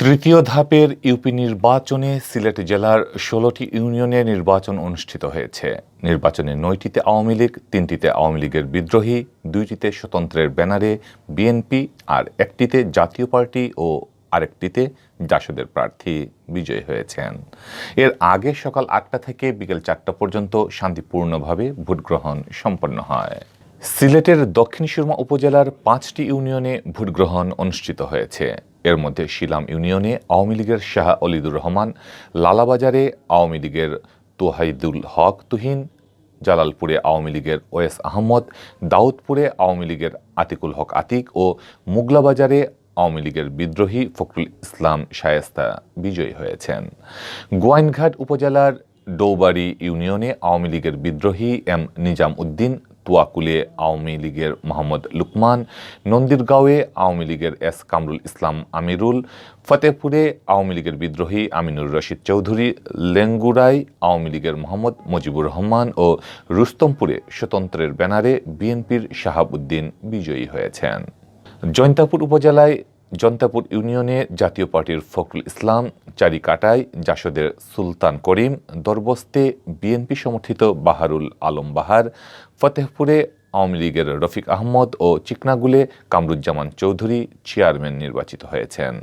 তৃতীয় ধাপের ইউপি নির্বাচনে সিলেট জেলার ১৬টি ইউনিয়নে নির্বাচন অনুষ্ঠিত হয়েছে। নির্বাচনে ৯টিতে আওয়ামী লীগ, ৩টিতে আওয়ামী লীগের বিদ্রোহী, ২টিতে স্বতন্ত্রের ব্যানারে বিএনপি, আর একটিতে জাতীয় পার্টি ও আরেকটিতে জাসদের প্রার্থী বিজয়ী হয়েছেন। এর আগে সকাল ৮টা থেকে বিকেল ৪টা পর্যন্ত শান্তিপূর্ণভাবে ভোটগ্রহণ সম্পন্ন হয়। সিলেটের দক্ষিণ সুরমা উপজেলার ৫টি ইউনিয়নে ভোটগ্রহণ অনুষ্ঠিত হয়েছে। এর মধ্যে শিলাম ইউনিয়নে আওয়ামী লীগের শাহ অলিদুর রহমান, লালাবাজারে আওয়ামী লীগের তোহাইদুল হক তুহিন, জালালপুরে আওয়ামী লীগের ওয়েস আহমদ, দাউদপুরে আওয়ামী লীগের আতিকুল হক আতিক ও মুগলাবাজারে আওয়ামী লীগের বিদ্রোহী ফখরুল ইসলাম শায়েস্তা বিজয়ী হয়েছেন। গোয়াইনঘাট উপজেলার ডৌবাড়ি ইউনিয়নে আওয়ামী লীগের বিদ্রোহী এম নিজাম উদ্দিন, তুয়াকুলে আওয়ামী লীগের মোহাম্মদ লুকমান, নন্দীরগাঁওয়ে আওয়ামী লীগের এস কামরুল ইসলাম আমিরুল, ফতেহপুরে আওয়ামী লীগের বিদ্রোহী আমিনুর রশিদ চৌধুরী, লেঙ্গুরায় আওয়ামী লীগের মোহাম্মদ মুজিবুর রহমান ও রুস্তমপুরে স্বতন্ত্রের ব্যানারে বিএনপির শাহাবুদ্দিন বিজয়ী হয়েছেন। জৈন্তাপুর উপজেলায় জন্তাপুর ইউনিয়নে জাতীয় পার্টির ফখরুল ইসলাম, চারিকাটায় জাসদের সুলতান করিম, দরবস্তে বিএনপি সমর্থিত বাহারুল আলম বাহার, ফতেহপুরে আওয়ামী লীগের রফিক আহমদ ও চিকনাগুলে কামরুজ্জামান চৌধুরী চেয়ারম্যান নির্বাচিত হয়েছেন।